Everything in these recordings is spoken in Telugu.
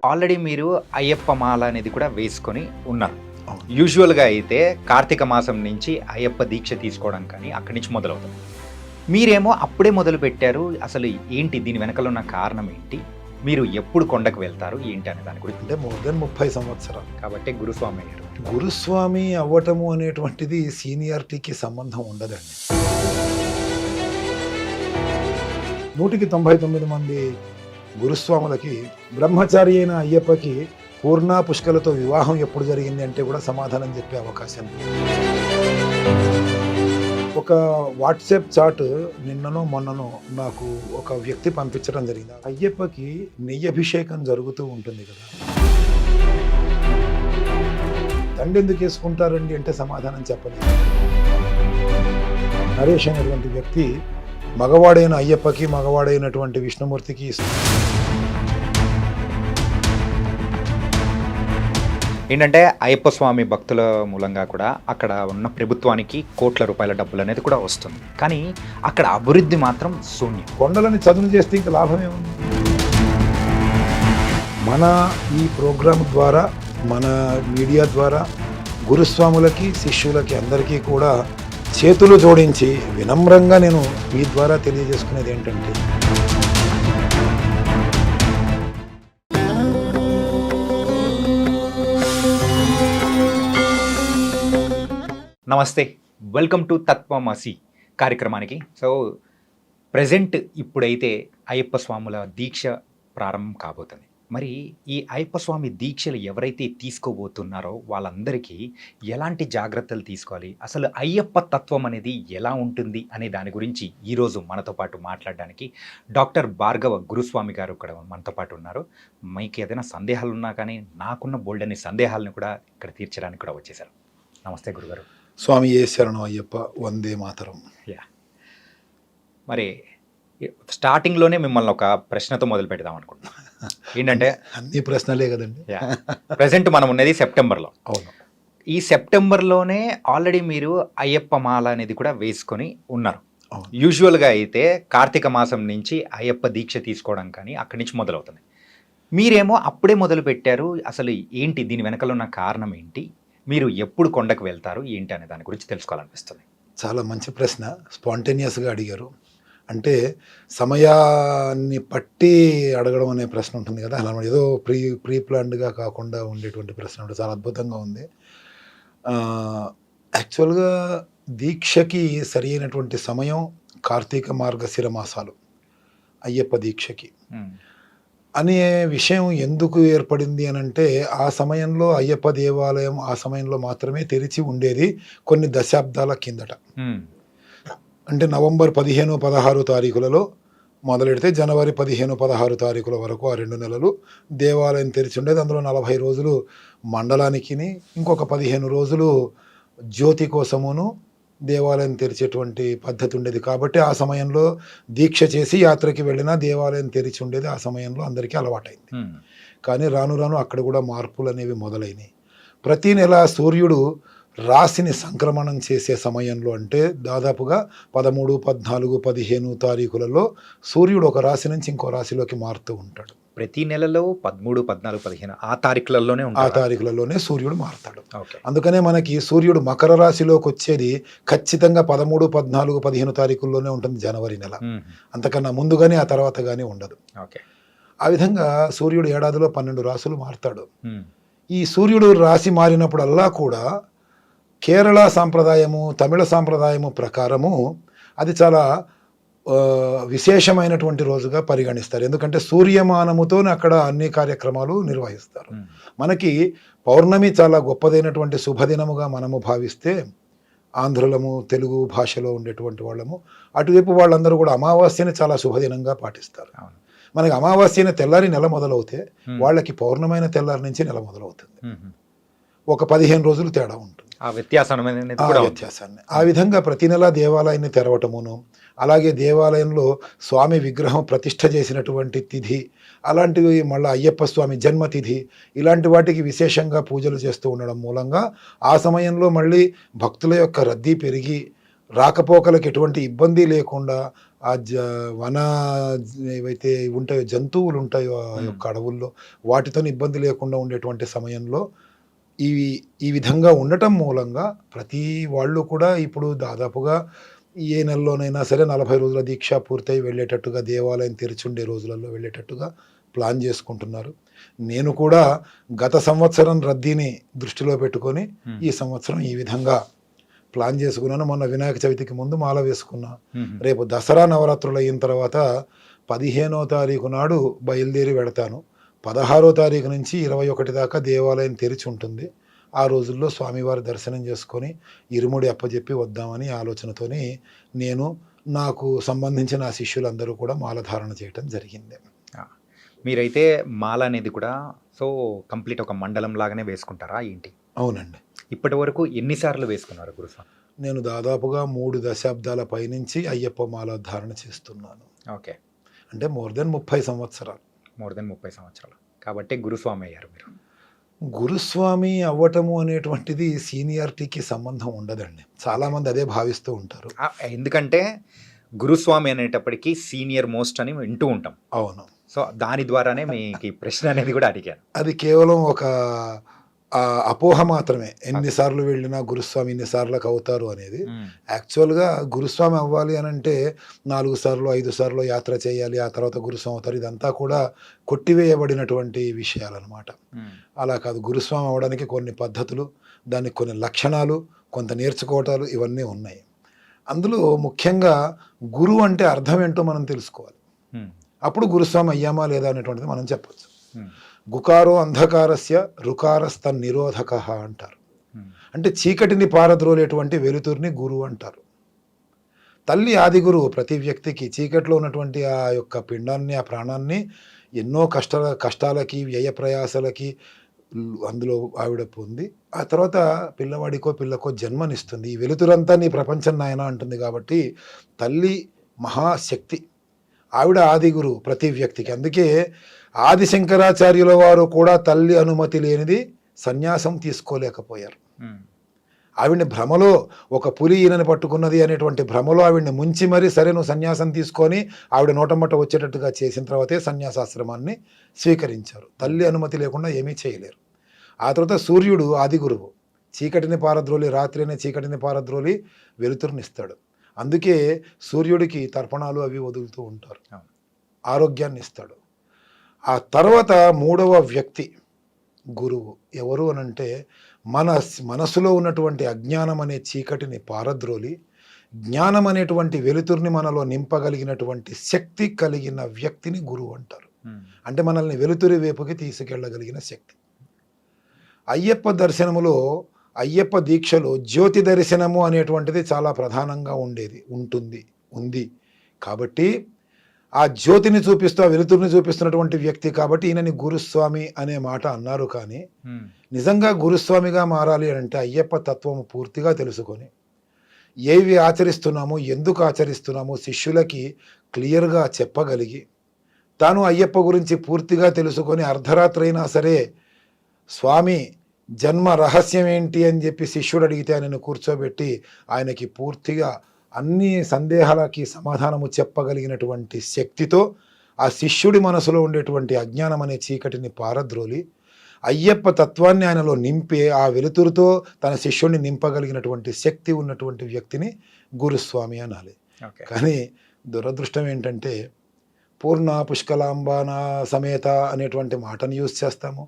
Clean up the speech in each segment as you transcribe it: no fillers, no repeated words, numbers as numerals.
ఆల్రెడీ మీరు అయ్యప్ప మాల అనేది కూడా వేసుకొని ఉన్నారు. అవును. యూజువల్‌గా అయితే కార్తీక మాసం నుంచి అయ్యప్ప దీక్ష తీసుకోవడం కానీ అక్కడి నుంచి మొదలవుతుంది. మీరేమో అప్పుడే మొదలుపెట్టారు. అసలు ఏంటి దీని వెనకాల ఉన్న కారణం ఏంటి? మీరు ఎప్పుడు కొండకు వెళ్తారు? ఏంటి అనే దాని గురించి. అంటే మోర్ దెన్ 30 సంవత్సరాలు. కాబట్టి గురుస్వామి అయ్యారు. గురుస్వామి అవ్వటము అనేటువంటిది సీనియారిటీకి సంబంధం ఉండదండి. 199 మంది గురుస్వాములకి బ్రహ్మచారి అయిన అయ్యప్పకి పూర్ణ పుష్కలతో వివాహం ఎప్పుడు జరిగింది అంటే కూడా సమాధానం చెప్పే అవకాశం లేదు. ఒక వాట్సాప్ చాట్ నిన్ననో మొన్ననో నాకు ఒక వ్యక్తి పంపించడం జరిగింది. అయ్యప్పకి నెయ్యి అభిషేకం జరుగుతూ ఉంటుంది కదా, దండ ఎందుకు వేసుకుంటారండి అంటే సమాధానం చెప్పలేదు. నరేష్ అనేటువంటి వ్యక్తి మగవాడైన అయ్యప్పకి మగవాడైనటువంటి విష్ణుమూర్తికి ఏంటంటే అయ్యప్ప స్వామి భక్తుల మూలంగా కూడా అక్కడ ఉన్న ప్రభుత్వానికి కోట్ల రూపాయల డబ్బులు అనేది కూడా వస్తుంది. కానీ అక్కడ అభివృద్ధి మాత్రం శూన్యం. కొండలని చదును చేస్తే ఇంకా లాభమే ఉంది. మన ఈ ప్రోగ్రాం ద్వారా, మన మీడియా ద్వారా గురుస్వాములకి శిష్యులకి అందరికీ కూడా చేతులు జోడించి వినమ్రంగా నేను మీ ద్వారా తెలియజేసుకునేది ఏంటంటే, నమస్తే, వెల్కమ్ టు తత్వమసి కార్యక్రమానికి. సో ప్రజెంట్ ఇప్పుడైతే అయ్యప్ప స్వాముల దీక్ష ప్రారంభం కాబోతుంది. మరి ఈ అయ్యప్ప స్వామి దీక్షలు ఎవరైతే తీసుకోబోతున్నారో వాళ్ళందరికీ ఎలాంటి జాగ్రత్తలు తీసుకోవాలి, అసలు అయ్యప్ప తత్వం అనేది ఎలా ఉంటుంది అనే దాని గురించి ఈరోజు మనతో పాటు మాట్లాడడానికి డాక్టర్ భార్గవ గురుస్వామి గారు ఇక్కడ మనతో పాటు ఉన్నారు. మీకు ఏదైనా సందేహాలు ఉన్నా కానీ నాకున్న బోల్డని సందేహాలను కూడా ఇక్కడ తీర్చడానికి కూడా వచ్చేసారు. నమస్తే గురుగారు. స్వామి ఏ శరణం అయ్యప్ప, వందే మాతరం. యా, మరి స్టార్టింగ్లోనే మిమ్మల్ని ఒక ప్రశ్నతో మొదలు పెడదాం అనుకుంటున్నాను. ఏంటంటే అన్ని ప్రశ్నలే కదండి. ప్రజెంట్ మనం ఉన్నది సెప్టెంబర్లో. అవును. ఈ సెప్టెంబర్లోనే ఆల్రెడీ మీరు అయ్యప్ప మాల అనేది కూడా వేసుకొని ఉన్నారు. అవును. యూజువల్గా అయితే కార్తీక మాసం నుంచి అయ్యప్ప దీక్ష తీసుకోవడం కానీ అక్కడి నుంచి మొదలవుతుంది. మీరేమో అప్పుడే మొదలు పెట్టారు. అసలు ఏంటి దీని వెనకాల ఉన్న కారణం ఏంటి? మీరు ఎప్పుడు కొండకు వెళ్తారు ఏంటి అనే దాని గురించి తెలుసుకోవాలనిపిస్తుంది. చాలా మంచి ప్రశ్న, స్పాంటేనియస్గా అడిగారు. అంటే సమయాన్ని పట్టి అడగడం అనే ప్రశ్న ఉంటుంది కదా, అలా ఏదో ప్రీ ప్లాన్డ్గా కాకుండా ఉండేటువంటి ప్రశ్న ఉంటుంది. చాలా అద్భుతంగా ఉంది. యాక్చువల్గా దీక్షకి సరి అయినటువంటి సమయం కార్తీక మార్గశిర మాసాలు, అయ్యప్ప దీక్షకి అనే విషయం ఎందుకు ఏర్పడింది అని అంటే, ఆ సమయంలో అయ్యప్ప దేవాలయం ఆ సమయంలో మాత్రమే తెరిచి ఉండేది కొన్ని దశాబ్దాల కిందట. అంటే నవంబర్ 15-16 తారీఖులలో మొదలెడితే జనవరి 15-16 తారీఖుల వరకు ఆ 2 నెలలు దేవాలయం తెరిచి ఉండేది. అందులో 40 రోజులు మండలానికి, ఇంకొక 15 రోజులు జ్యోతి కోసమును దేవాలయం తెరిచేటువంటి పద్ధతి ఉండేది. కాబట్టి ఆ సమయంలో దీక్ష చేసి యాత్రకి వెళ్ళినా దేవాలయం తెరిచి ఉండేది. ఆ సమయంలో అందరికీ అలవాటైంది. కానీ రాను రాను అక్కడ కూడా మార్పులు అనేవి మొదలైనవి. ప్రతి నెల సూర్యుడు రాశిని సంక్రమణం చేసే సమయంలో, అంటే దాదాపుగా 13, 14, 15 తారీఖులలో సూర్యుడు ఒక రాశి నుంచి ఇంకో రాశిలోకి మారుతూ ఉంటాడు. ప్రతి నెలలో 13, 14, 15 ఆ తారీఖులలోనే ఆ తారీఖులలోనే సూర్యుడు మారుతాడు. ఓకే. అందుకనే మనకి సూర్యుడు మకర రాశిలోకి వచ్చేది ఖచ్చితంగా 13, 14, 15 తారీఖుల్లోనే ఉంటుంది జనవరి నెల. అంతకన్నా ముందు కానీ ఆ తర్వాత కానీ ఉండదు. ఓకే. ఆ విధంగా సూర్యుడు ఏడాదిలో 12 రాశులు మారుతాడు. ఈ సూర్యుడు రాశి మారినప్పుడల్లా కూడా కేరళ సాంప్రదాయము, తమిళ సాంప్రదాయము ప్రకారము అది చాలా విశేషమైనటువంటి రోజుగా పరిగణిస్తారు. ఎందుకంటే సూర్యమానముతోనే అక్కడ అన్ని కార్యక్రమాలు నిర్వహిస్తారు. మనకి పౌర్ణమి చాలా గొప్పదైనటువంటి శుభదినముగా మనము భావిస్తే, ఆంధ్రులము, తెలుగు భాషలో ఉండేటువంటి వాళ్ళము, అటువైపు వాళ్ళందరూ కూడా అమావాస్యని చాలా శుభదినంగా పాటిస్తారు. మనకి అమావాస్యని తెల్లారి నెల మొదలవుతే వాళ్ళకి పౌర్ణమైన తెల్లారి నుంచి నెల మొదలవుతుంది. ఒక 15 రోజులు తేడా ఉంటుంది. ఆ వ్యత్యాసాన్ని ఆ విధంగా ప్రతి నెల దేవాలయాన్ని తెరవటమును, అలాగే దేవాలయంలో స్వామి విగ్రహం ప్రతిష్ఠ చేసినటువంటి తిథి, అలాంటివి మళ్ళీ అయ్యప్ప స్వామి జన్మతిథి, ఇలాంటి వాటికి విశేషంగా పూజలు చేస్తూ ఉండడం మూలంగా ఆ సమయంలో మళ్ళీ భక్తుల యొక్క రద్దీ పెరిగి రాకపోకలకు ఎటువంటి ఇబ్బంది లేకుండా ఆ వన ఏవైతే ఉంటాయో జంతువులు ఉంటాయో ఆ యొక్క అడవుల్లో వాటితో ఇబ్బంది లేకుండా ఉండేటువంటి సమయంలో ఈ ఈ విధంగా ఉండటం మూలంగా ప్రతి వాళ్ళు కూడా ఇప్పుడు దాదాపుగా ఏ నెలలోనైనా సరే 40 రోజుల దీక్ష పూర్తయి వెళ్ళేటట్టుగా దేవాలయం తెరిచుండే రోజులలో వెళ్ళేటట్టుగా ప్లాన్ చేసుకుంటున్నారు. నేను కూడా గత సంవత్సరం రద్దీని దృష్టిలో పెట్టుకొని ఈ సంవత్సరం ఈ విధంగా ప్లాన్ చేసుకున్నాను. మొన్న వినాయక చవితికి ముందు మాల వేసుకున్నా. రేపు దసరా నవరాత్రులు అయిన తర్వాత 15వ తారీఖు నాడు బయలుదేరి వెళతాను. 16వ తారీఖు నుంచి 21 దాకా దేవాలయం తెరిచి ఉంటుంది. ఆ రోజుల్లో స్వామివారి దర్శనం చేసుకొని ఇరుముడి అప్పజెప్పి వద్దామని ఆలోచనతోని నేను నాకు సంబంధించిన ఆ శిష్యులందరూ కూడా మాలధారణ చేయటం జరిగింది. మీరైతే మాల అనేది కూడా సో కంప్లీట్ ఒక మండలం లాగానే వేసుకుంటారా ఏంటి? అవునండి. ఇప్పటి వరకు ఎన్నిసార్లు వేసుకున్నారు గురుస్వామి? నేను దాదాపుగా 3 దశాబ్దాల పైనుంచి అయ్యప్ప మాల ధారణ చేస్తున్నాను. ఓకే. అంటే మోర్ దెన్ 30 సంవత్సరాలు. మోర్ దెన్ 30 సంవత్సరాలు కాబట్టి గురుస్వామి అయ్యారు మీరు. గురుస్వామి అవ్వటము అనేటువంటిది సీనియారిటీకి సంబంధం ఉండదండి. చాలామంది అదే భావిస్తూ ఉంటారు. ఎందుకంటే గురుస్వామి అనేటప్పటికీ సీనియర్ మోస్ట్ అని వింటూ ఉంటాం. అవును. సో దాని ద్వారానే మీకు ఈ ప్రశ్న అనేది కూడా అడిగాను. అది కేవలం ఒక అపోహ మాత్రమే. ఎన్నిసార్లు వెళ్ళినా గురుస్వామి ఇన్నిసార్లకు అవుతారు అనేది. యాక్చువల్గా గురుస్వామి అవ్వాలి అని అంటే 4 సార్లు 5 సార్లు యాత్ర చేయాలి, ఆ తర్వాత గురుస్వామి అవుతారు. ఇదంతా కూడా కొట్టివేయబడినటువంటి విషయాలన్నమాట. అలా కాదు. గురుస్వామి అవ్వడానికి కొన్ని పద్ధతులు, దానికి కొన్ని లక్షణాలు, కొంత నేర్చుకోవటాలు ఇవన్నీ ఉన్నాయి. అందులో ముఖ్యంగా గురువు అంటే అర్థం ఏంటో మనం తెలుసుకోవాలి. అప్పుడు గురుస్వామి అయ్యామా లేదా అనేటువంటిది మనం చెప్పచ్చు. గుకారో అంధకారస్య రుకారస్త నిరోధక అంటారు. అంటే చీకటిని పారద్రోలేటువంటి వెలుతురిని గురువు అంటారు. తల్లి ఆది గురువు ప్రతి వ్యక్తికి. చీకటిలో ఉన్నటువంటి ఆ యొక్క పిండాన్ని, ఆ ప్రాణాన్ని ఎన్నో కష్టాలకి వ్యయ ప్రయాసలకి అందులో ఆవిడ పొంది ఆ తర్వాత పిల్లవాడికో పిల్లకో జన్మనిస్తుంది. ఈ వెలుతురంతా నీ ప్రపంచం నాయన అంటుంది. కాబట్టి తల్లి మహాశక్తి. ఆవిడ ఆది గురువు ప్రతి వ్యక్తికి. అందుకే ఆది శంకరాచార్యుల వారు కూడా తల్లి అనుమతి లేనిది సన్యాసం తీసుకోలేకపోయారు. ఆవిడ్ని భ్రమలో ఒక పులి ఈయనని పట్టుకున్నది అనేటువంటి భ్రమలో ఆవిడ్ని ముంచి మరీ సరే నువ్వు సన్యాసం తీసుకొని ఆవిడ నోటమ్మట వచ్చేటట్టుగా చేసిన తర్వాతే సన్యాసాశ్రమాన్ని స్వీకరించారు. తల్లి అనుమతి లేకుండా ఏమీ చేయలేరు. ఆ తర్వాత సూర్యుడు ఆది గురువు. చీకటిని పారద్రోలి, రాత్రి అనే చీకటిని పారద్రోలి వెలుతురునిస్తాడు. అందుకే సూర్యుడికి తర్పణాలు అవి వదులుతూ ఉంటారు. ఆరోగ్యాన్ని ఇస్తాడు. ఆ తర్వాత 3వ వ్యక్తి గురువు. ఎవరు అనంటే మనసులో ఉన్నటువంటి అజ్ఞానం అనే చీకటిని పారద్రోలి జ్ఞానం అనేటువంటి వెలుతురిని మనలో నింపగలిగినటువంటి శక్తి కలిగిన వ్యక్తిని గురువు అంటారు. అంటే మనల్ని వెలుతురి వైపుకి తీసుకెళ్ళగలిగిన శక్తి. అయ్యప్ప దర్శనములో, అయ్యప్ప దీక్షలో జ్యోతి దర్శనము అనేటువంటిది చాలా ప్రధానంగా ఉంది. కాబట్టి ఆ జ్యోతిని చూపిస్తూ, ఆ వెలుతురిని చూపిస్తున్నటువంటి వ్యక్తి కాబట్టి ఈయనని గురుస్వామి అనే మాట అన్నారు. కానీ నిజంగా గురుస్వామిగా మారాలి అంటే అయ్యప్ప తత్వము పూర్తిగా తెలుసుకొని ఏవి ఆచరిస్తున్నామో, ఎందుకు ఆచరిస్తున్నామో శిష్యులకి క్లియర్గా చెప్పగలిగి, తాను అయ్యప్ప గురించి పూర్తిగా తెలుసుకొని అర్ధరాత్రి అయినా సరే స్వామి జన్మ రహస్యం ఏంటి అని చెప్పి శిష్యుడు అడిగితే ఆయనను కూర్చోబెట్టి ఆయనకి పూర్తిగా అన్ని సందేహాలకి సమాధానము చెప్పగలిగినటువంటి శక్తితో ఆ శిష్యుడి మనసులో ఉండేటువంటి అజ్ఞానం అనే చీకటిని పారద్రోలి అయ్యప్ప తత్వాన్ని ఆయనలో నింపే ఆ వెలుతురుతో తన శిష్యుడిని నింపగలిగినటువంటి శక్తి ఉన్నటువంటి వ్యక్తిని గురుస్వామి అనాలి. కానీ దురదృష్టం ఏంటంటే పూర్ణ పుష్కలాంబానా సమేత అనేటువంటి మాటను యూజ్ చేస్తాము.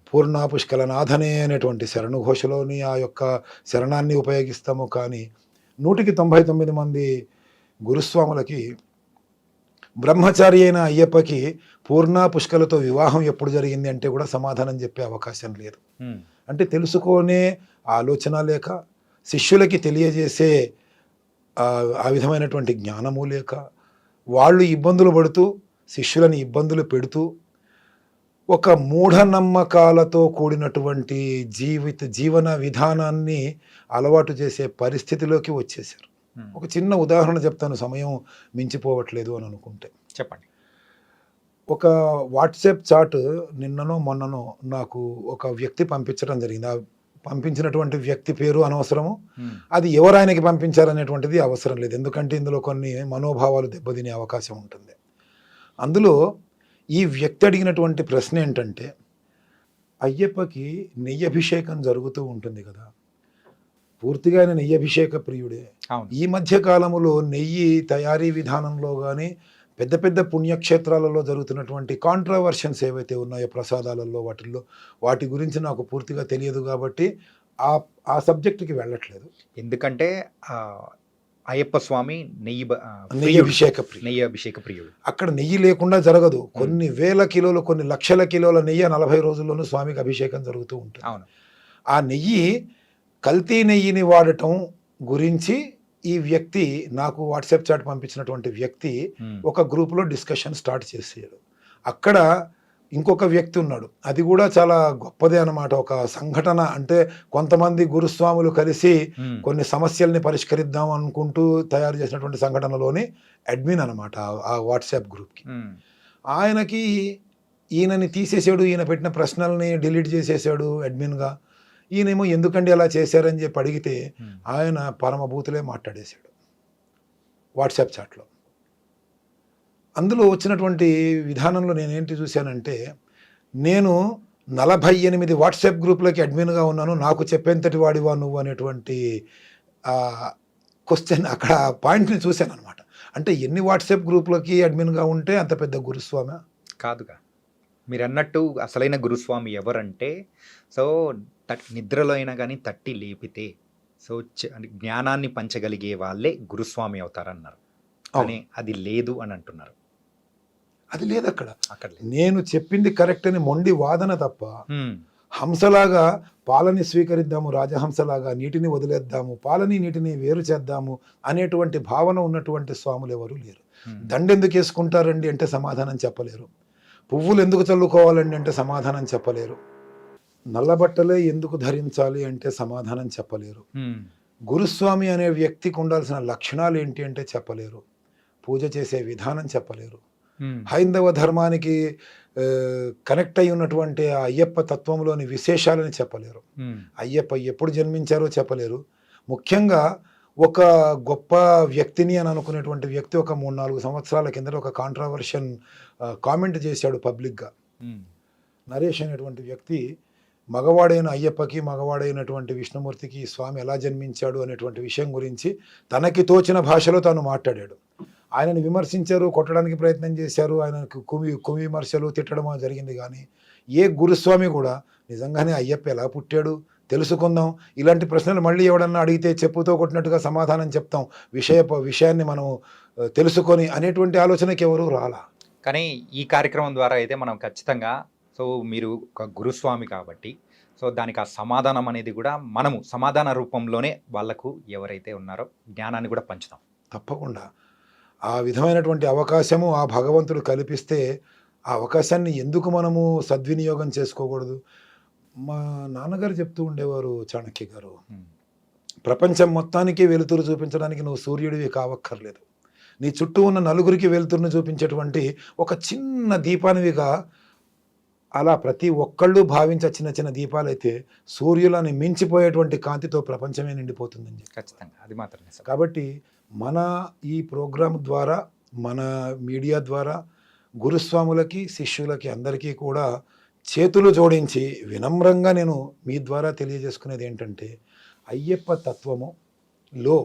పూర్ణ పుష్కలనాథనే అనేటువంటి శరణుఘోషలోని ఆ యొక్క శరణాన్ని ఉపయోగిస్తాము. కానీ 199 మంది గురుస్వాములకి బ్రహ్మచారి అయిన అయ్యప్పకి పూర్ణ పుష్కలతో వివాహం ఎప్పుడు జరిగింది అంటే కూడా సమాధానం చెప్పే అవకాశం లేదు. అంటే తెలుసుకునే ఆలోచన లేక, శిష్యులకి తెలియజేసే ఆ విధమైనటువంటి జ్ఞానము లేక, వాళ్ళు ఇబ్బందులు పడుతూ శిష్యులని ఇబ్బందులు పెడుతూ ఒక మూఢనమ్మకాలతో కూడినటువంటి జీవన విధానాన్ని అలవాటు చేసే పరిస్థితిలోకి వచ్చేసారు. ఒక చిన్న ఉదాహరణ చెప్తాను, సమయం మించిపోవట్లేదు అని అనుకుంటే. చెప్పండి. ఒక వాట్సాప్ చాట్ నిన్ననో మొన్ననో నాకు ఒక వ్యక్తి పంపించడం జరిగింది. ఆ పంపించినటువంటి వ్యక్తి పేరు అనవసరము, అది ఎవరు ఆయనకి పంపించారనేటువంటిది అవసరం లేదు. ఎందుకంటే ఇందులో కొన్ని మనోభావాలు దెబ్బతినే అవకాశం ఉంటుంది. అందులో ఈ వ్యక్తి అడిగినటువంటి ప్రశ్న ఏంటంటే, అయ్యప్పకి నెయ్యి అభిషేకం జరుగుతూ ఉంటుంది కదా, పూర్తిగా ఆయన నెయ్యి అభిషేక ప్రియుడే. ఈ మధ్య కాలములో నెయ్యి తయారీ విధానంలో కానీ పెద్ద పెద్ద పుణ్యక్షేత్రాలలో జరుగుతున్నటువంటి కాంట్రవర్షన్స్ ఏవైతే ఉన్నాయో ప్రసాదాలలో వాటి గురించి నాకు పూర్తిగా తెలియదు కాబట్టి ఆ సబ్జెక్టుకి వెళ్ళట్లేదు. ఎందుకంటే అయ్యప్ప స్వామి నెయ్యి అభిషేక ప్రియుడు. అక్కడ నెయ్యి లేకుండా జరగదు. కొన్ని వేల కిలోలు, కొన్ని లక్షల కిలోల నెయ్యి 40 రోజుల్లోనూ స్వామికి అభిషేకం జరుగుతూ ఉంటుంది. అవును. ఆ నెయ్యి కల్తీ నెయ్యిని వాడటం గురించి ఈ వ్యక్తి నాకు వాట్సాప్ చాట్ పంపించినటువంటి వ్యక్తి ఒక గ్రూప్లో డిస్కషన్ స్టార్ట్ చేసాడు. అక్కడ ఇంకొక వ్యక్తి ఉన్నాడు, అది కూడా చాలా గొప్పదే అన్నమాట. ఒక సంఘటన అంటే కొంతమంది గురుస్వాములు కలిసి కొన్ని సమస్యల్ని పరిష్కరిద్దాం అనుకుంటూ తయారు చేసినటువంటి సంఘటనలోని అడ్మిన్ అనమాట ఆ వాట్సాప్ గ్రూప్కి. ఆయనకి ఈయనని తీసేసాడు, ఈయన పెట్టిన ప్రశ్నల్ని డిలీట్ చేసేసాడు అడ్మిన్గా. ఈయనేమో ఎందుకండి అలా చేశారని చెప్పి అడిగితే ఆయన పరమభూతులే మాట్లాడేశాడు వాట్సాప్ చాట్లో. అందులో వచ్చినటువంటి విధానంలో నేనేంటి చూశానంటే, నేను 48 వాట్సాప్ గ్రూప్లకి అడ్మిన్గా ఉన్నాను, నాకు చెప్పేంతటి వాడివా నువ్వు అనేటువంటి క్వశ్చన్ అక్కడ పాయింట్ని చూశాను అనమాట. అంటే ఎన్ని వాట్సాప్ గ్రూప్లకి అడ్మిన్గా ఉంటే అంత పెద్ద గురుస్వామి కాదుగా. మీరు అన్నట్టు అసలైన గురుస్వామి ఎవరంటే, సో నిద్రలో అయినా కానీ తట్టి లేపితే సో జ్ఞానాన్ని పంచగలిగే వాళ్ళే గురుస్వామి అవుతారన్నారు. కానీ అది లేదు అని అంటున్నారు. అది లేదు అక్కడ. నేను చెప్పింది కరెక్ట్ అని మొండి వాదన తప్ప, హంసలాగా పాలని స్వీకరిద్దాము, రాజహంసలాగా నీటిని వదిలేద్దాము, పాలని నీటిని వేరు చేద్దాము అనేటువంటి భావన ఉన్నటువంటి స్వాములు ఎవరు లేరు. దండెందుకు వేసుకుంటారండి అంటే సమాధానం చెప్పలేరు. పువ్వులు ఎందుకు చల్లుకోవాలండి అంటే సమాధానం చెప్పలేరు. నల్లబట్టలే ఎందుకు ధరించాలి అంటే సమాధానం చెప్పలేరు. గురుస్వామి అనే వ్యక్తికి ఉండాల్సిన లక్షణాలు ఏంటి అంటే చెప్పలేరు. పూజ చేసే విధానం చెప్పలేరు. హైందవ ధర్మానికి కనెక్ట్ అయి ఉన్నటువంటి ఆ అయ్యప్ప తత్వంలోని విశేషాలని చెప్పలేరు. అయ్యప్ప ఎప్పుడు జన్మించారో చెప్పలేరు. ముఖ్యంగా ఒక గొప్ప వ్యక్తిని అని అనుకునేటువంటి వ్యక్తి ఒక 3-4 సంవత్సరాల కింద ఒక కాంట్రవర్షన్ కామెంట్ చేశాడు పబ్లిక్గా. నరేష్ అనేటువంటి వ్యక్తి మగవాడైన అయ్యప్పకి, మగవాడైనటువంటి విష్ణుమూర్తికి స్వామి ఎలా జన్మించాడు అనేటువంటి విషయం గురించి తనకి తోచిన భాషలో తాను మాట్లాడాడు. ఆయనను విమర్శించారు, కొట్టడానికి ప్రయత్నం చేశారు, ఆయనకు కుమి విమర్శలు తిట్టడం జరిగింది. కానీ ఏ గురుస్వామి కూడా నిజంగానే అయ్యప్ప ఎలా పుట్టాడు తెలుసుకుందాం, ఇలాంటి ప్రశ్నలు మళ్ళీ ఎవడన్నా అడిగితే చెప్పుతో కొట్టినట్టుగా సమాధానం చెప్తాం, విషయాన్ని మనం తెలుసుకొని అనేటువంటి ఆలోచనకి ఎవరు రాలా. కానీ ఈ కార్యక్రమం ద్వారా అయితే మనం ఖచ్చితంగా, సో మీరు ఒక గురుస్వామి కాబట్టి సో దానికి ఆ సమాధానం అనేది కూడా మనము సమాధాన రూపంలోనే వాళ్ళకు ఎవరైతే ఉన్నారో జ్ఞానాన్ని కూడా పంచుతాం. తప్పకుండా ఆ విధమైనటువంటి అవకాశము ఆ భగవంతుడు కల్పిస్తే ఆ అవకాశాన్ని ఎందుకు మనము సద్వినియోగం చేసుకోకూడదు? మా నాన్నగారు చెప్తూ ఉండేవారు, చాణక్య గారు, ప్రపంచం మొత్తానికి వెలుతురు చూపించడానికి నువ్వు సూర్యుడివి కావక్కర్లేదు, నీ చుట్టూ ఉన్న నలుగురికి వెలుతురును చూపించేటువంటి ఒక చిన్న దీపానివిగా అలా ప్రతి ఒక్కళ్ళు భావించే చిన్న చిన్న దీపాలైతే సూర్యులని మించిపోయేటువంటి కాంతితో ప్రపంచమే నిండిపోతుందని. ఖచ్చితంగా అది మాత్రమే. కాబట్టి మన ఈ ప్రోగ్రాం ద్వారా, మన మీడియా ద్వారా గురుస్వాములకి, శిష్యులకి అందరికీ కూడా చేతులు జోడించి వినమ్రంగా నేను మీ ద్వారా తెలియజేసుకునేది ఏంటంటే, అయ్యప్ప తత్వములో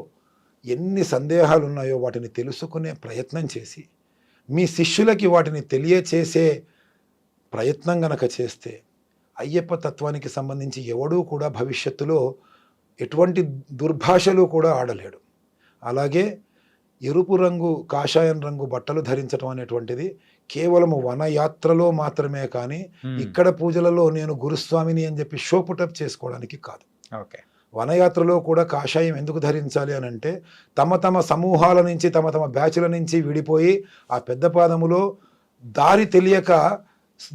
ఎన్ని సందేహాలు ఉన్నాయో వాటిని తెలుసుకునే ప్రయత్నం చేసి మీ శిష్యులకి వాటిని తెలియచేసే ప్రయత్నం గనక చేస్తే అయ్యప్ప తత్వానికి సంబంధించి ఎవడూ కూడా భవిష్యత్తులో ఎటువంటి దుర్భాషలు కూడా ఆడలేడు. అలాగే ఎరుపు రంగు, కాషాయం రంగు బట్టలు ధరించడం అనేటువంటిది కేవలము వనయాత్రలో మాత్రమే, కానీ ఇక్కడ పూజలలో నేను గురుస్వామిని అని చెప్పి షో పుటప్ చేసుకోవడానికి కాదు. ఓకే. వనయాత్రలో కూడా కాషాయం ఎందుకు ధరించాలి అని అంటే, తమ తమ సమూహాల నుంచి, తమ తమ బ్యాచ్ల నుంచి విడిపోయి ఆ పెద్ద పాదములో దారి తెలియక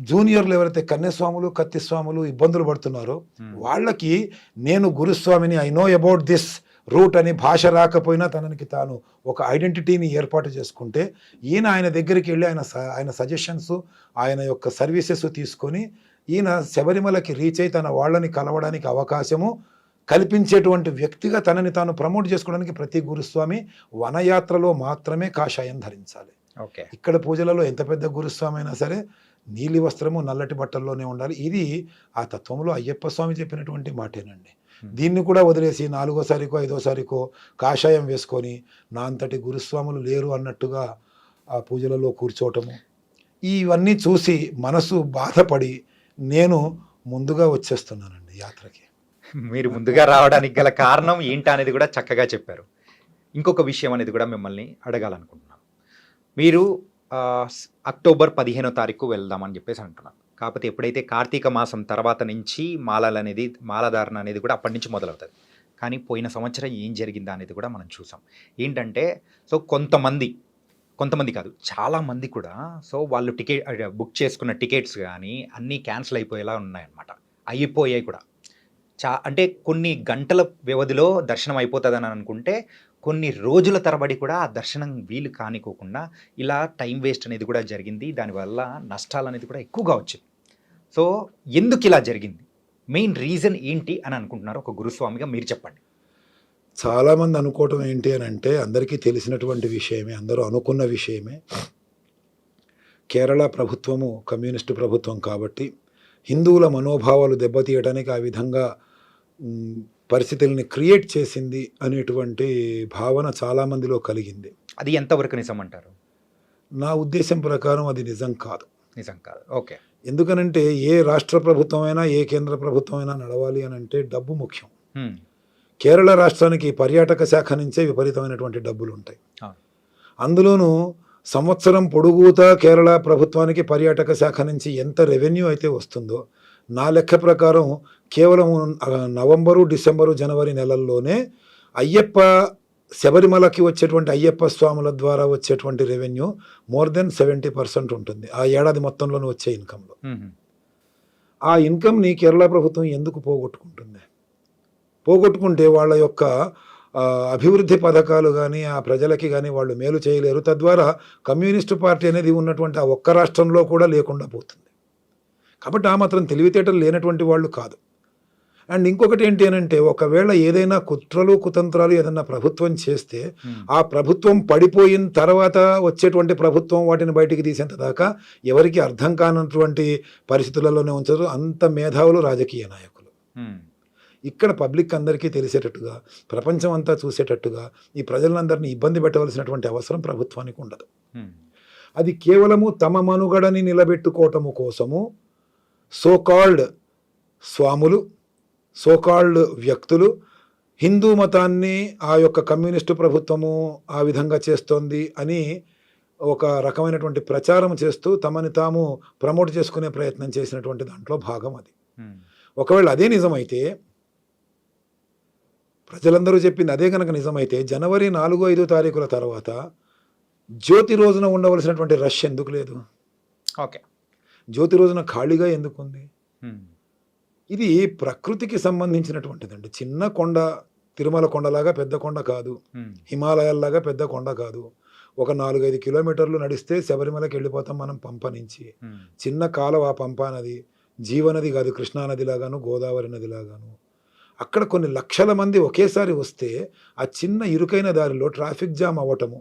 జూనియర్లు ఎవరైతే కన్యస్వాములు, కత్తిస్వాములు ఇబ్బందులు పడుతున్నారో వాళ్ళకి నేను గురుస్వామిని, I know about this route అని భాష రాకపోయినా తనకి తాను ఒక ఐడెంటిటీని ఏర్పాటు చేసుకుంటే, ఆయన దగ్గరికి వెళ్ళి ఆయన సజెషన్స్, ఆయన యొక్క సర్వీసెస్ తీసుకొని ఈయన శబరిమలకి రీచ్ అయి తన వాళ్ళని కలవడానికి అవకాశము కల్పించేటువంటి వ్యక్తిగా తనని తాను ప్రమోట్ చేసుకోవడానికి ప్రతి గురుస్వామి వనయాత్రలో మాత్రమే కాషాయం ధరించాలి. ఓకే. ఇక్కడ పూజలలో ఎంత పెద్ద గురుస్వామి అయినా సరే నీలి వస్త్రము నల్లటి బట్టల్లోనే ఉండాలి. ఇది ఆ తత్వంలో అయ్యప్ప స్వామి చెప్పినటువంటి మాటేనండి. దీన్ని కూడా వదిలేసి 4ఓసారికో 5ఓసారికో కాషాయం వేసుకొని నా అంతటి గురుస్వాములు లేరు అన్నట్టుగా ఆ పూజలలో కూర్చోవటము, ఇవన్నీ చూసి మనసు బాధపడి నేను ముందుగా వచ్చేస్తున్నానండి యాత్రకి. మీరు ముందుగా రావడానికి గల కారణం ఏంటనేది కూడా చక్కగా చెప్పారు. ఇంకొక విషయం అనేది కూడా మిమ్మల్ని అడగాలనుకుంటున్నాను. మీరు అక్టోబర్ 15వ తారీఖు వెళ్దామని చెప్పేసి అంటున్నారు. కాకపోతే ఎప్పుడైతే కార్తీక మాసం తర్వాత నుంచి మాలధారణ అనేది కూడా అప్పటి నుంచి మొదలవుతుంది. కానీ పోయిన సంవత్సరం ఏం జరిగిందా అనేది కూడా మనం చూసాం. ఏంటంటే సో కొంతమంది కాదు, చాలామంది కూడా సో వాళ్ళు బుక్ చేసుకున్న టికెట్స్ కానీ అన్నీ క్యాన్సిల్ అయిపోయేలా ఉన్నాయన్నమాట. అయిపోయాయి కూడా. అంటే కొన్ని గంటల వ్యవధిలో దర్శనం అయిపోతుందని అనుకుంటే కొన్ని రోజుల తరబడి కూడా ఆ దర్శనం వీలు కానికోకుండా ఇలా టైం వేస్ట్ అనేది కూడా జరిగింది. దానివల్ల నష్టాలు అనేది కూడా ఎక్కువగా వచ్చింది. సో ఎందుకు ఇలా జరిగింది, మెయిన్ రీజన్ ఏంటి అని అనుకుంటున్నారు ఒక గురుస్వామిగా మీరు చెప్పండి. చాలామంది అనుకోవటం ఏంటి అని అంటే అందరికీ తెలిసినటువంటి విషయమే, అందరూ అనుకున్న విషయమే. కేరళ ప్రభుత్వము కమ్యూనిస్టు ప్రభుత్వం కాబట్టి హిందువుల మనోభావాలు దెబ్బతీయడానికి ఆ విధంగా పరిస్థితుల్ని క్రియేట్ చేసింది అనేటువంటి భావన చాలామందిలో కలిగింది. అది ఎంతవరకు నిజం అంటారు? నా ఉద్దేశం ప్రకారం అది నిజం కాదు. ఓకే. ఎందుకనంటే ఏ రాష్ట్ర ప్రభుత్వమైనా ఏ కేంద్ర ప్రభుత్వమైనా నడవాలి అని అంటే డబ్బు ముఖ్యం. కేరళ రాష్ట్రానికి పర్యాటక శాఖ నుంచే విపరీతమైనటువంటి డబ్బులు ఉంటాయి. అందులోనూ సంవత్సరం పొడుగుతా కేరళ ప్రభుత్వానికి పర్యాటక శాఖ నుంచి ఎంత రెవెన్యూ అయితే వస్తుందో నా లెక్క ప్రకారం కేవలం నవంబరు, డిసెంబరు, జనవరి నెలల్లోనే శబరిమలకి వచ్చేటువంటి అయ్యప్ప స్వాముల ద్వారా వచ్చేటువంటి రెవెన్యూ మోర్ దెన్ 70% ఉంటుంది ఆ ఏడాది మొత్తంలోనే వచ్చే ఇన్కంలో. ఆ ఇన్కమ్ని కేరళ ప్రభుత్వం ఎందుకు పోగొట్టుకుంటుంది? పోగొట్టుకుంటే వాళ్ళ యొక్క అభివృద్ధి పథకాలు కానీ ఆ ప్రజలకి కానీ వాళ్ళు మేలు చేయలేరు. తద్వారా కమ్యూనిస్టు పార్టీ అనేది ఉన్నటువంటి ఆ ఒక్క రాష్ట్రంలో కూడా లేకుండా పోతుంది. కాబట్టి ఆ మాత్రం తెలివితేటలు లేనటువంటి వాళ్ళు కాదు. అండ్ ఇంకొకటి ఏంటి అని అంటే ఒకవేళ ఏదైనా కుట్రలు కుతంత్రాలు ఏదైనా ప్రభుత్వం చేస్తే ఆ ప్రభుత్వం పడిపోయిన తర్వాత వచ్చేటువంటి ప్రభుత్వం వాటిని బయటికి తీసేంత దాకా ఎవరికి అర్థం కానటువంటి పరిస్థితులలోనే ఉంచారు అంత మేధావులు రాజకీయ నాయకులు. ఇక్కడ పబ్లిక్ అందరికీ తెలిసేటట్టుగా ప్రపంచం అంతా చూసేటట్టుగా ఈ ప్రజలందరినీ ఇబ్బంది పెట్టవలసినటువంటి అవసరం ప్రభుత్వానికి ఉండదు. అది కేవలము తమ మనుగడని నిలబెట్టుకోవటము కోసము సోకాల్డ్ స్వాములు, సోకాల్డ్ వ్యక్తులు హిందూ మతాన్ని ఆ యొక్క కమ్యూనిస్టు ప్రభుత్వము ఆ విధంగా చేస్తోంది అని ఒక రకమైనటువంటి ప్రచారం చేస్తూ తమని తాము ప్రమోట్ చేసుకునే ప్రయత్నం చేసినటువంటి దాంట్లో భాగం అది. ఒకవేళ అదే నిజమైతే, ప్రజలందరూ చెప్పింది అదే కనుక నిజమైతే జనవరి 4-5 తారీఖుల తర్వాత జ్యోతి రోజున ఉండవలసినటువంటి రష్ ఎందుకు లేదు? ఓకే. జ్యోతి రోజున ఖాళీగా ఎందుకుంది? ఇది ప్రకృతికి సంబంధించినటువంటిదండి. చిన్న కొండ, తిరుమల కొండలాగా పెద్ద కొండ కాదు, హిమాలయాల్లాగా పెద్ద కొండ కాదు. ఒక 4-5 కిలోమీటర్లు నడిస్తే శబరిమలకి వెళ్ళిపోతాం మనం పంప నుంచి. చిన్న కాలువ ఆ పంపా నది, జీవనది కాదు, కృష్ణానది లాగాను గోదావరి నది లాగాను. అక్కడ కొన్ని లక్షల మంది ఒకేసారి వస్తే ఆ చిన్న ఇరుకైన దారిలో ట్రాఫిక్ జామ్ అవ్వటము.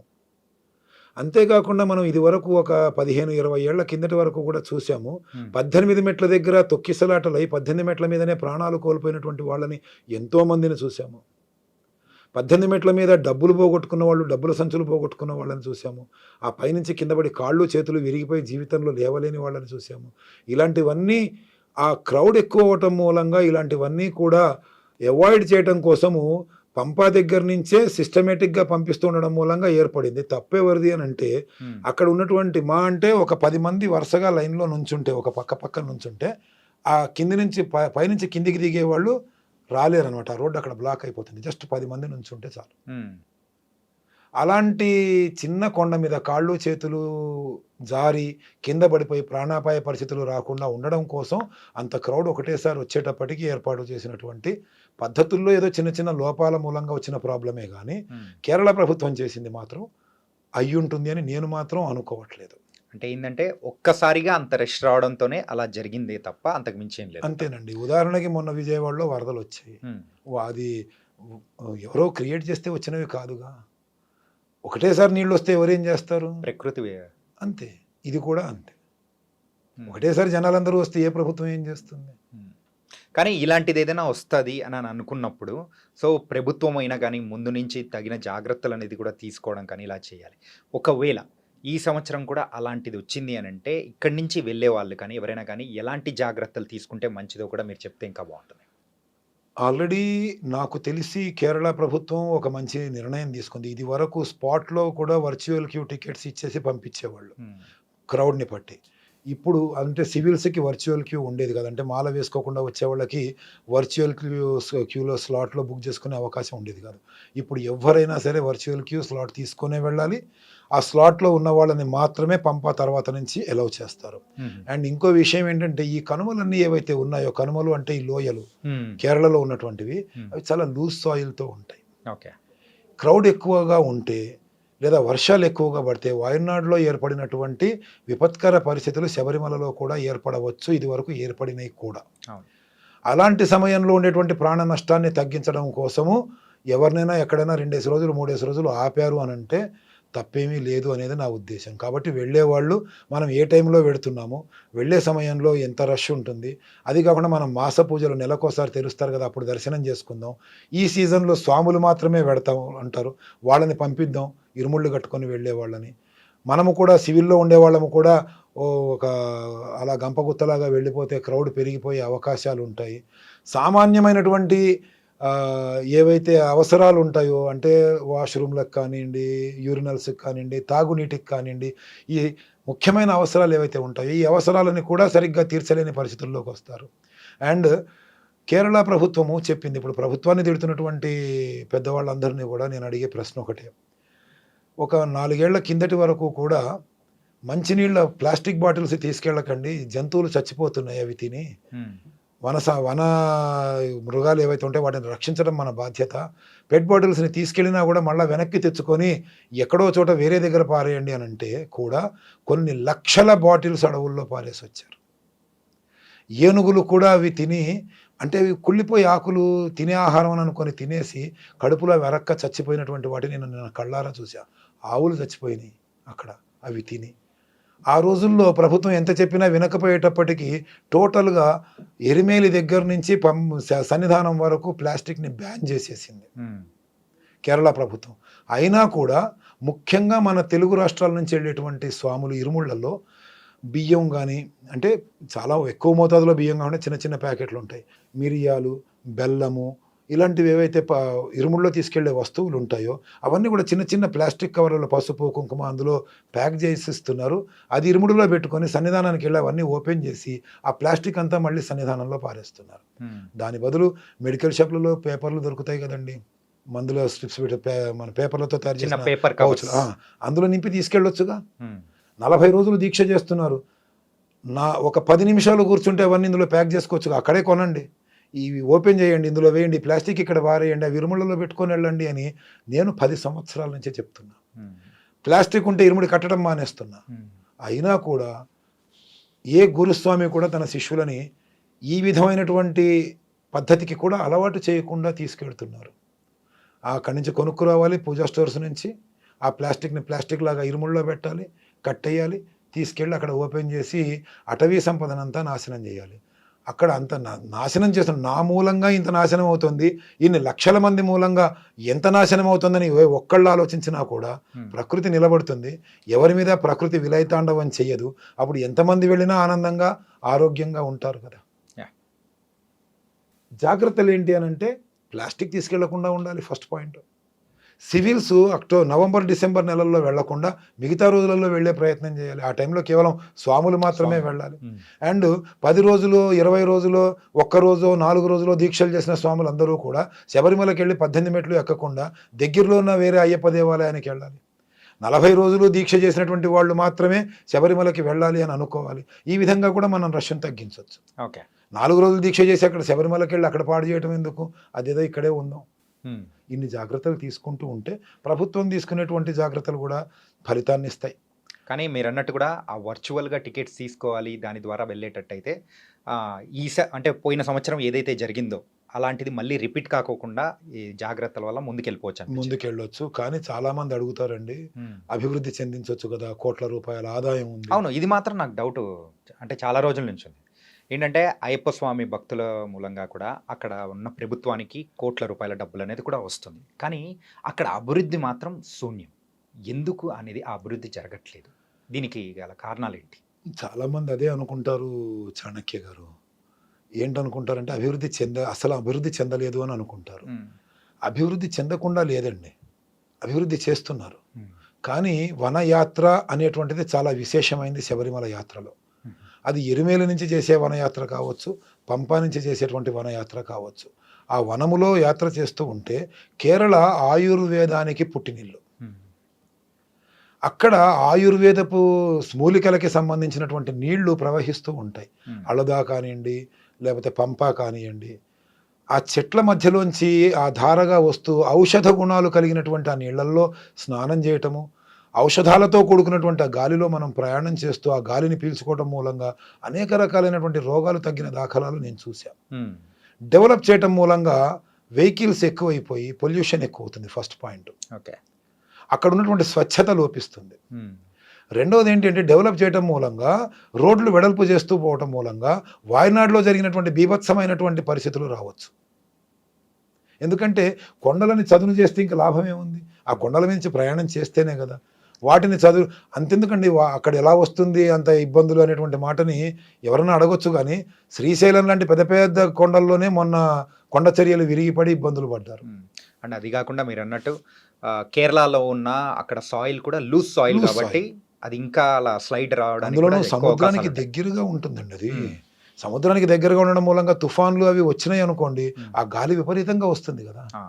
అంతేకాకుండా మనం ఇది వరకు ఒక 15-20 ఏళ్ల కిందటి వరకు కూడా చూసాము. 18 మెట్ల దగ్గర తొక్కిసలాటలై 18 మెట్ల మీదనే ప్రాణాలు కోల్పోయినటువంటి వాళ్ళని ఎంతో మందిని చూసాము. 18 మెట్ల మీద డబ్బులు పోగొట్టుకున్న వాళ్ళు, డబ్బుల సంచులు పోగొట్టుకున్న వాళ్ళని చూసాము. ఆ పైనుంచి కిందపడి కాళ్ళు చేతులు విరిగిపోయి జీవితంలో లేవలేని వాళ్ళని చూసాము. ఇలాంటివన్నీ ఆ క్రౌడ్ ఎక్కువ అవ్వటం మూలంగా ఇలాంటివన్నీ కూడా అవాయిడ్ చేయటం కోసము పంపా దగ్గర నుంచే సిస్టమేటిక్గా పంపిస్తూ ఉండడం మూలంగా ఏర్పడింది. తప్పెవరిది అని అంటే అక్కడ ఉన్నటువంటి అంటే ఒక 10 మంది వరుసగా లైన్లో నుంచుంటే, ఒక పక్క నుంచుంటే ఆ కింది నుంచి పైనుంచి కిందికి దిగే వాళ్ళు రాలేరనమాట. ఆ రోడ్డు అక్కడ బ్లాక్ అయిపోతుంది. జస్ట్ 10 మంది నుంచుంటే చాలు. అలాంటి చిన్న కొండ మీద కాళ్ళు చేతులు జారి కింద పడిపోయి ప్రాణాపాయ పరిస్థితులు రాకుండా ఉండడం కోసం అంత క్రౌడ్ ఒకటేసారి వచ్చేటప్పటికి ఏర్పాటు చేసినటువంటి పద్ధతుల్లో ఏదో చిన్న చిన్న లోపాల మూలంగా వచ్చిన ప్రాబ్లమే కానీ కేరళ ప్రభుత్వం చేసింది మాత్రం అయ్యుంటుంది అని నేను మాత్రం అనుకోవట్లేదు. అంటే ఏంటంటే ఒక్కసారిగా అంత రష్ రావడంతోనే అలా జరిగిందే తప్ప అంతకు మించి ఏం లేదు. అంతేనండి. ఉదాహరణకి మొన్న విజయవాడలో వరదలొచ్చాయి. హ్మ్. అది ఎవరో క్రియేట్ చేస్తే వచ్చినవి కాదుగా. ఒకటేసారి నీళ్ళొస్తే ఎవరేం చేస్తారు? ప్రకృతి అంతే. ఇది కూడా అంతే. హ్మ్. ఒకటేసారి జనాలందరూ వస్తే ఏ ప్రభుత్వం ఏం చేస్తుంది? హ్మ్. కానీ ఇలాంటిదేదైనా వస్తది అని అనుకున్నప్పుడు, సో, ప్రభుత్వం అయినా గానీ ముందు నుంచి తగిన జాగ్రత్తలనేది కూడా తీసుకోవడం కానీ ఇలా చేయాలి. ఒకవేళ ఈ సంవత్సరం కూడా అలాంటిది వచ్చింది అనంటే, ఇక్కడి నుంచి వెళ్ళే వాళ్ళు కానీ, ఎవరైనా కానీ ఎలాంటి జాగ్రత్తలు తీసుకుంటే మంచిదో కూడా మీరు చెప్తే ఇంకా బావుంటది. ఆల్రెడీ నాకు తెలిసి కేరళ ప్రభుత్వం ఒక మంచి నిర్ణయం తీసుకుంది. ఇదివరకు స్పాట్‌లో కూడా వర్చువల్ క్యూ టికెట్స్ ఇచ్చేసి పంపించేవాళ్ళు. హ్మ్. క్రౌడ్‌ని పట్టి. ఇప్పుడు అంటే సివిల్స్‌కి వర్చువల్ క్యూ ఉండేది కాదు. అంటే మాల వేసుకోకుండా వచ్చేవాళ్ళకి వర్చువల్ క్యూలో స్లాట్‌లో బుక్ చేసుకునే అవకాశం ఉండేది కాదు. ఇప్పుడు ఎవ్వరైనా సరే వర్చువల్ క్యూ స్లాట్ తీసుకొనే వెళ్ళాలి. ఆ స్లాట్‌లో ఉన్న వాళ్ళని మాత్రమే తర్వాత నుంచి అలౌ చేస్తారు. హుహు. అండ్ ఇంకో విషయం ఏంటంటే ఈ కనుమలన్నీ ఏవైతే ఉన్నాయో, కనుమలు అంటే ఈ లోయలు హ్మ్. కేరళలో ఉన్నటువంటివి హ్మ్. అవి చాలా లూజ్ సాయిల్‌తో ఉంటాయి. ఓకే. క్రౌడ్ ఎక్కువగా ఉంటే లేదా వర్షాలు ఎక్కువగా పడితే వాయునాడులో ఏర్పడినటువంటి విపత్కర పరిస్థితులు శబరిమలలో కూడా ఏర్పడవచ్చు. ఇదివరకు ఏర్పడినయి కూడా. అవును. అలాంటి సమయంలో ఉండేటువంటి ప్రాణ నష్టాన్ని తగ్గించడం కోసము ఎవరినైనా ఎక్కడైనా 2 రోజులు, 3 రోజులు ఆపారు అనంటే తప్పేమీ లేదు అనేది నా ఉద్దేశం. కాబట్టి వెళ్ళేవాళ్ళు మనం ఏ టైంలో వెడుతున్నామో, వెళ్ళే సమయంలో ఎంత రష్ ఉంటుంది. అది కాకుండా మనం మాస పూజలు నెలకోసారి తెరుస్తారు కదా! అప్పుడు దర్శనం చేసుకుందాం. ఈ సీజన్‌లో స్వాములు మాత్రమే వెడతాం అంటారు. వాళ్ళని పంపిద్దాం. ఇరుముళ్ళు కట్టుకొని వెళ్ళేవాళ్ళని. మనము కూడా సివిల్‌లో ఉండేవాళ్ళము కూడా ఒక అలా గంపగుత్తలాగా వెళ్ళిపోతే క్రౌడ్ పెరిగిపోయే అవకాశాలుంటాయి. సామాన్యమైనటువంటి ఏవైతే అవసరాలుంటాయో అంటే వాష్‌రూమ్‌లకు కానియండి, యూరినల్స్‌కి కానియండి, తాగునీటికి కానియండి, ఈ ముఖ్యమైన అవసరాలు ఏవైతే ఉంటాయో, ఈ అవసరాలని కూడా సరిగ్గా తీర్చలేని పరిస్థితుల్లోకొస్తారు. అండ్ కేరళ ప్రభుత్వము చెప్పింది. ఇప్పుడు ప్రభుత్వాన్ని తిడుతున్నటువంటి పెద్దవాళ్ళందరిని కూడా నేను అడిగే ప్రశ్న ఒకటే. ఒక 4 ఏళ్ల కిందటి వరకు కూడా మంచినీళ్ళ ప్లాస్టిక్ బాటిల్స్ తీసుకెళ్ళకండి. జంతువులు చచ్చిపోతున్నాయి అవి తిని. హ్మ్. వన మృగాలు ఏవైతే ఉంటాయో వాటిని రక్షించడం మన బాధ్యత. పెట్ బాటిల్స్‌ని తీసుకెళ్ళినా కూడా మళ్ళా వెనక్కి తెచ్చుకొని ఎక్కడో చోట వేరే దగ్గర పారేయండి అనంటే కూడా కొన్ని లక్షల బాటిల్స్ అడవుల్లో పారేసొచ్చారు. ఏనుగులు కూడా అవి తిని అంటే అవి కుళ్ళిపోయి ఆకులు తినే ఆహారం అని అనుకొని తినేసి కడుపులో వెరక్క చచ్చిపోయినటువంటి వాటిని నేను కళ్ళారా చూసా. ఆవులు చచ్చిపోయినాయి అక్కడ అవి తిని. ఆ రోజుల్లో ప్రభుత్వం ఎంత చెప్పినా వినకపోయేటప్పటికీ టోటల్‌గా ఎరిమేలి దగ్గర నుంచి సన్నిధానం వరకు ప్లాస్టిక్‌ని బ్యాన్ చేసేసింది హ్మ్. కేరళ ప్రభుత్వం. అయినా కూడా ముఖ్యంగా మన తెలుగు రాష్ట్రాల నుంచి వెళ్ళేటువంటి స్వాములు ఇరుముళ్ళలో బియ్యం గానీ, అంటే చాలా ఎక్కువ మోతాదులో బియ్యం కాకుండా చిన్న చిన్న ప్యాకెట్లుంటాయి. మిరియాలు, బెల్లము ఇలాంటివి ఏవైతే ఇరుముల్లో తీసుకెళ్ళే వస్తువులుంటాయో, అవన్నీ కూడా చిన్న చిన్న ప్లాస్టిక్ కవర్లలో పసుపు, కుంకుమ అందులో ప్యాక్ చేసిస్తున్నారు. అది ఇరుముడిలో పెట్టుకొని సన్నిధానానికెళ్ళి అవన్నీ ఓపెన్ చేసి, ఆ ప్లాస్టిక్ అంతా మళ్ళీ సన్నిధానంలో పారేస్తున్నారు. హ్మ్. దాని బదులు మెడికల్ షాపులలో పేపర్లు దొరుకుతాయి కదండీ! మందుల స్ట్రిప్స్ పెట్టి మన పేపర్లతో తయారు చిన్న చేసిన పేపర్ పౌచులు. కవర్స్. అందులో నింపి తీసుకెళ్ళొచ్చుగా. హ్మ్. 40 రోజులు దీక్ష చేస్తున్నారు. ఒక 10 నిమిషాలు కూర్చుంటే అవన్నీ ఇందులో ప్యాక్ చేసుకోవచ్చుగా. అక్కడే కొనండి. ఇవి ఓపెన్ చేయండి. ఇందులో వేయండి. ప్లాస్టిక్ ఇక్కడ పారేయండి. అవి ఇరుములలో పెట్టుకొని వెళ్ళండి అని నేను 10 సంవత్సరాల నుంచే చెప్తున్నా. హ్మ్. ప్లాస్టిక్ ఉంటే ఇరుముడి కట్టడం మానేస్తున్నా. హ్మ్. అయినా కూడా ఏ గురుస్వామి కూడా తన శిష్యులని ఈ విధమైనటువంటి పద్ధతికి కూడా అలవాటు చేయకుండా తీసుకెళ్తున్నారు. అక్కడి నుంచి కొనుక్కురావాలి పూజా స్టోర్స్ నుంచి. ఆ ప్లాస్టిక్‌ని ప్లాస్టిక్ లాగా ఇరుముల్లో పెట్టాలి. కట్టేయాలి. తీసుకెళ్ళి అక్కడ ఓపెన్ చేసి అటవీ సంపదనంతా నాశనం చేయాలి. అక్కడ అంత నాశనం చేస్తున్న నా మూలంగా ఇంత నాశనం అవుతుంది. ఇన్ని లక్షల మంది మూలంగా ఎంత నాశనం అవుతుందని ఒక్కళ్ళు ఆలోచించినా కూడా హ్మ్. ప్రకృతి నిలబడుతుంది. ఎవరి మీద ప్రకృతి విలయతాండవం చెయ్యదు. అప్పుడు ఎంతమంది వెళ్ళినా ఆనందంగా, ఆరోగ్యంగా ఉంటారు కదా! యాహ్! జాగ్రత్తలేంటి అనంటే ప్లాస్టిక్ తీసుకెళ్లకుండా ఉండాలి first point. Civils November, December నెలల్లో వెళ్ళకుండా మిగతా రోజులలో వెళ్ళే ప్రయత్నం చేయాలి. ఆ టైంలో కేవలం స్వాములు మాత్రమే వెళ్ళాలి. హ్మ్. అండ్ 10 రోజులో, 20 రోజులో, ఒక్కరోజో, 4 రోజులో దీక్షలు చేసిన స్వాములందరూ కూడా శబరిమలకెళ్ళి 18 మెట్లు ఎక్కకుండా దగ్గరలో ఉన్న వేరే అయ్యప్ప దేవాలయానికి వెళ్ళాలి. 40 రోజులు దీక్ష చేసినటువంటి వాళ్ళు మాత్రమే శబరిమలకి వెళ్ళాలి అని అనుకోవాలి. ఈ విధంగా కూడా మనం రష్‌ని తగ్గించొచ్చు. ఓకే. 4 రోజులు దీక్ష చేసి అక్కడ శబరిమలకెళ్ళి అక్కడ పాడు చేయటం ఎందుకు? అదేదో ఇక్కడే ఉందాం. హ్మ్. ఇన్ని జాగ్రత్తలు తీసుకుంటూ ఉంటే ప్రభుత్వం తీసుకునేటువంటి జాగ్రత్తలు కూడా ఫలితాన్నిస్తాయి. కానీ మీరన్నట్టు కూడా ఆ వర్చువల్‌గా టికెట్స్ తీసుకోవాలి. దాని ద్వారా వెళ్ళేటట్టయితే అంటే పోయిన సంవత్సరం ఏదైతే జరిగిందో అలాంటిది మళ్ళీ రిపీట్ కాకోకుండా ఈ జాగ్రత్తల వల్ల ముందుకెళ్ళిపోవచ్చనిపించింది. ముందుకెళ్ళొచ్చు. కానీ చాలామంది అడుగుతారండి, హ్మ్. అభివృద్ధి చెందించొచ్చు కదా! కోట్ల రూపాయల ఆదాయం ఉంది. అవును. ఇది మాత్రం నాకు డౌటు. అంటే చాలా రోజుల నుంచుంది. ఏంటంటే అయ్యప్ప స్వామి భక్తుల మూలంగా కూడా అక్కడ ఉన్న ప్రభుత్వానికి కోట్ల రూపాయల డబ్బులనేది కూడా వస్తుంది. కానీ అక్కడ అభివృద్ధి మాత్రం శూన్యం. ఎందుకు అనేది ఆ అభివృద్ధి జరగట్లేదు? దీనికి గల కారణాలేంటి? చాలామంది అదే అనుకుంటారు చాణక్య గారు. ఏంటనుకుంటారంటే అసలు అభివృద్ధి చెందలేదు అని అనుకుంటారు. హ్మ్. అభివృద్ధి చెందకుండా లేదండి. అభివృద్ధి చేస్తున్నారు. హ్మ్. కానీ వనయాత్ర అనేటువంటిది చాలా విశేషమైంది శబరిమల యాత్రలో. హుహు. అది ఎరిమేలి నుంచి చేసే వనయాత్ర కావచ్చు, పంపా నుంచి చేసేటువంటి వనయాత్ర కావచ్చు. ఆ వనములో యాత్ర చేస్తూ ఉంటే కేరళ ఆయుర్వేదానికి పుట్టినిల్లు. హ్మ్. అక్కడ ఆయుర్వేదపు మూలికలకి సంబంధించినటువంటి నీళ్లు ప్రవహిస్తూ ఉంటాయి. హ్మ్. అళదా కానియండి, లేకపోతే పంపా కానియండి. ఆ చెట్ల మధ్యలోంచి ఆ ధారగా వస్తూ ఔషధ గుణాలు కలిగినటువంటి ఆ నీళ్లల్లో స్నానం చేయటము, ఔషధాలతో కూడుకున్నటువంటి ఆ గాలిలో మనం ప్రయాణం చేస్తూ ఆ గాలిని పీల్చుకోవడం మూలంగా అనేక రకాలైనటువంటి రోగాలు తగ్గిన దాఖలాలు నేను చూశాను. హ్మ్. డెవలప్ చేయటం మూలంగా వెహికల్స్ ఎక్కువైపోయి పొల్యూషన్ ఎక్కువవుతుంది ఫస్ట్ పాయింట్. ఓకే. అక్కడ ఉన్నటువంటి స్వచ్ఛత లోపిస్తుంది. హ్మ్. రెండోది ఏంటంటే డెవలప్ చేయటం మూలంగా రోడ్లు వెడల్పు చేస్తూ పోవటం మూలంగా వాయనాడులో జరిగినటువంటి బీభత్సమైనటువంటి పరిస్థితులు రావచ్చు. ఎందుకంటే కొండలని చదును చేస్తే ఇంకా లాభం ఏముంది? ఆ కొండల నుంచి ప్రయాణం చేస్తేనే కదా! వాటిని అంతెందుకండి అక్కడ ఎలా వస్తుంది అంత ఇబ్బందులు అనేటువంటి మాటని ఎవరన్నా అడగొచ్చు గానీ, శ్రీశైలం లాంటి పెద్ద పెద్ద కొండల్లోనే మొన్న కొండ చర్యలు విరిగి పడి ఇబ్బందులు పడ్డారు. హ్మ్. అండ్ అది గాకుండా మీరన్నట్టు కేరళలో ఉన్న అక్కడ సాయిల్ కూడా లూజ్ సాయిల్ లూజ్ కాబట్టి సాయిల్. అది ఇంకా అలా స్లైడ్ రావడానికి కూడా అందులోనూ ఎక్కువ సముద్రానికి అవకాశాలుంటాయి. దగ్గరగా ఉంటుందండి అది. హ్మ్. సముద్రానికి దగ్గరగా ఉండడం మూలంగా తుఫాన్లు అవి వచ్చినాయనుకోండి, హ్మ్. ఆ గాలి విపరీతంగా వస్తుంది గదా! ఆ!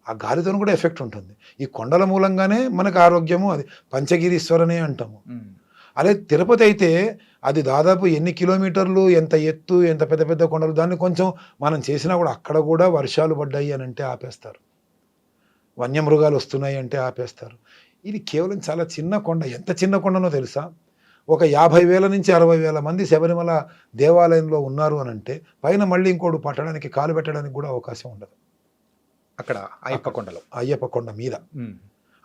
ఆ గాలితోని కూడా ఎఫెక్ట్ ఉంటుంది. ఈ కొండల మూలంగానే మనకు ఆరోగ్యము అది పంచగిరీశ్వరనే అంటాము. హ్మ్. అదే తిరుపతి అయితే అది దాదాపు ఎన్ని కిలోమీటర్లు, ఎంత ఎత్తు, ఎంత పెద్ద పెద్ద కొండలు దాన్ని కొంచెం మనం చేసినా కూడా అక్కడ కూడా వర్షాలు పడ్డాయి అనంటే ఆపేస్తారు. వన్యమృగాలు వస్తున్నాయి అంటే ఆపేస్తారు. ఇది కేవలం చాలా చిన్న కొండ. ఎంత చిన్న కొండనో తెలుసా? ఒక 50,000 నుంచి 60,000 మంది శబరిమల దేవాలయంలో ఉన్నారు అనంటే పైన మళ్ళీ ఇంకోడు పట్టడానికి కాలు పెట్టడానికి కూడా అవకాశం ఉండదు. అక్కడ అయ్యప్ప అక్కడ కొండలో. అయ్యప్ప కొండ మీద. హ్మ్.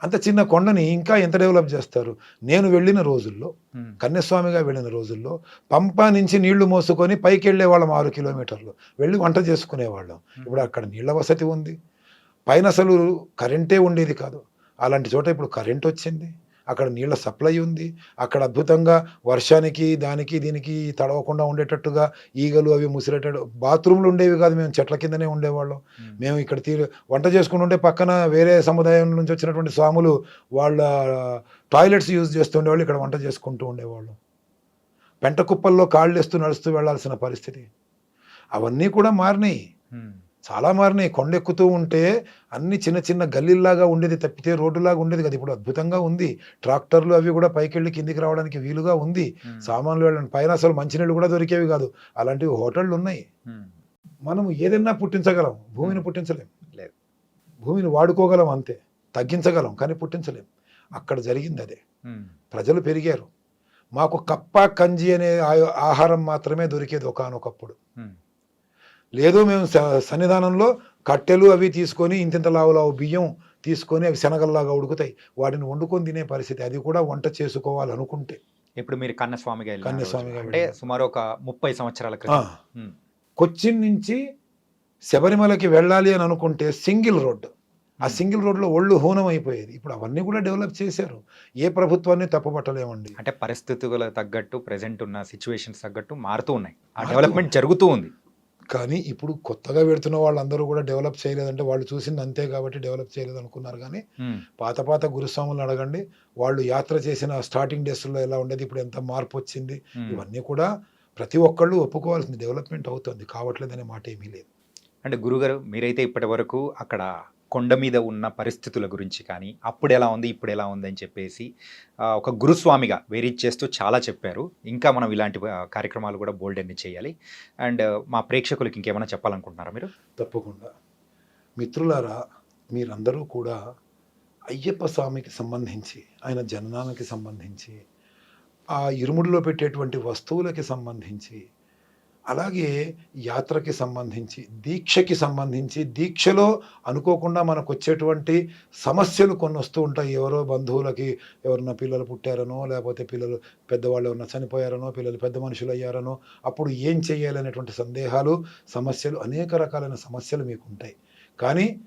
అంత చిన్న కొండని ఇంకా ఎంత డెవలప్ చేస్తారు? నేను వెళ్ళిన రోజుల్లో, హ్మ్. కన్యాస్వామిగా వెళ్ళిన రోజుల్లో పంపా నుంచి నీళ్లు మోసుకొని పైకెళ్ళేవాళ్ళం 6 కిలోమీటర్లు. వెళ్ళి వంట చేసుకునేవాళ్ళం. ఇప్పుడు హుహు. అక్కడ నీళ్ల వసతి ఉంది. పైన అసలు కరెంటే ఉండేది కాదు. అలాంటి చోట ఇప్పుడు కరెంటొచ్చింది. అక్కడ నీళ్ల సప్లై ఉంది. అక్కడ అద్భుతంగా వర్షానికి, దానికి, దీనికి తడవకుండా ఉండేటట్టుగా ఈగలు అవి ముసిరేటట్టు బాత్రూమ్‌లు ఉండేవి కాదు. మేము చెట్ల కిందనే ఉండేవాళ్ళం. హ్మ్. మేము ఇక్కడ వంట చేసుకుంటుంటే పక్కన వేరే సముదాయం నుంచి వచ్చినటువంటి స్వాములు వాళ్ళ టాయిలెట్స్ యూజ్ చేస్తుండేవాళ్ళు. ఇక్కడ వంట చేసుకుంటూ ఉండేవాళ్ళం. పెంట కుప్పల్లో కాళ్ళేస్తూ నడుస్తూ వెళ్ళాల్సిన పరిస్థితి. అవన్నీ కూడా మారినాయి. హ్మ్. చాలా మారినాయి. కొండెక్కుతూ ఉంటే అన్ని చిన్న చిన్న గల్లీల్లాగా ఉండేది తప్పితే రోడ్డులాగా ఉండేది కాదు. ఇప్పుడు అద్భుతంగా ఉంది. ట్రాక్టర్లు అవి కూడా పైకెళ్ళి కిందికి రావడానికి వీలుగా ఉంది. హ్మ్. సామాన్లు వెళ్ళండి పైన అసలు మంచినీళ్ళు కూడా దొరికేవి కాదు. అలాంటివి హోటళ్ళున్నాయి. హ్మ్. మనం ఏదైనా పుట్టించగలం. భూమిని హ్మ్. పుట్టించలేం. లేదు. భూమిని వాడుకోగలం అంతే. తగ్గించగలం కానీ పుట్టించలేం. అక్కడ జరిగింది అదే. హ్మ్. ప్రజలు పెరిగారు. మాకు కప్ప, కంజి అనే ఆహారం మాత్రమే దొరికేది ఒకానొకప్పుడు. హ్మ్. లేదు మేము సన్నిధానంలో కట్టెలు అవి తీసుకొని ఇంతింత లావు లావు బియ్యం తీసుకొని అవి శనగల్లాగా ఉడుకుతాయి. వాటిని వండుకొని తినే పరిస్థితి. అది కూడా వంట చేసుకోవాలనుకుంటే. ఇప్పుడు మీరు కన్నస్వామిగా ఎళ్ళిన రోజుల్లో. కన్యాస్వామిగా అంటే వెళ్ళిన. సుమారు ఒక 30 సంవత్సరాల ఆ! క్రితం. హ్మ్. కొచ్చిన్ నుంచి శబరిమలకి వెళ్ళాలి అని అనుకుంటే సింగిల్ రోడ్. ఆ హ్మ్. సింగిల్ రోడ్‌లో ఒళ్ళు హూనం అయిపోయేది. ఇప్పుడు అవన్నీ కూడా డెవలప్ చేశారు. ఏ ప్రభుత్వాన్ని తప్పుపట్టలేమండి. అంటే పరిస్థితులకు తగ్గట్టు ప్రెజెంట్ ఉన్న సిట్యుయేషన్స్ తగ్గట్టు మారుతూ ఉన్నాయి. ఆ మారుతూ డెవలప్‌మెంట్ ఉన్నాయి. జరుగుతూ ఉంది. కానీ ఇప్పుడు కొత్తగా పెడుతున్న వాళ్ళందరూ కూడా డెవలప్ చేయలేదంటే వాళ్ళు చూసింది అంతే కాబట్టి డెవలప్ చేయలేదనుకున్నారు గానీ హ్మ్. పాత గురుస్వాములను అడగండి. వాళ్ళు యాత్ర చేసిన స్టార్టింగ్ డేస్‌లో ఎలా ఉండేది, ఇప్పుడు ఎంత మార్పొచ్చింది. హ్మ్. ఇవన్నీ కూడా ప్రతి ఒక్కళ్ళు ఒప్పుకోవాల్సింది డెవలప్‌మెంట్ అవుతుంది. కావట్లేదనే మాట ఏమీ లేదు. అంటే గురుగారు మీరైతే ఇప్పటివరకు అక్కడ కొండ మీద ఉన్న పరిస్థితుల గురించి కానీ, అప్పుడెలా ఉంది, ఇప్పుడెలా ఉందని చెప్పేసి ఒక గురుస్వామిగా చేస్తూ చాలా చెప్పారు. ఇంకా మనం ఇలాంటి కార్యక్రమాలు కూడా బోలెడన్ని చేయాలి. అండ్ మా ప్రేక్షకులకి ఇంకేమైనా చెప్పాలనుకుంటున్నారా మీరు? తప్పకుండా. మిత్రులారా మీరందరూ కూడా అయ్యప్ప స్వామికి సంబంధించి, ఆయన జననానికి సంబంధించి ఆ ఇరుముడిలో పెట్టేటువంటి వస్తువులకి సంబంధించి, అలాగే యాత్రకి సంబంధించి, దీక్షకి సంబంధించి, దీక్షలో అనుకోకుండా మనకొచ్చేటువంటి సమస్యలు కొన్ని వస్తూ ఉంటాయి. ఎవరో బంధువులకి ఎవరన్నా పిల్లలు పుట్టారనో, లేపోతే పిల్లలు పెద్దవాళ్ళు ఎవరన్నా చనిపోయారనో, పిల్లలు పెద్ద మనుషులయ్యారనో, అప్పుడు ఏం చేయాలనేటువంటి సందేహాలు, సమస్యలు, అనేక రకాలైన సమస్యలు మీకుంటాయి. కానీ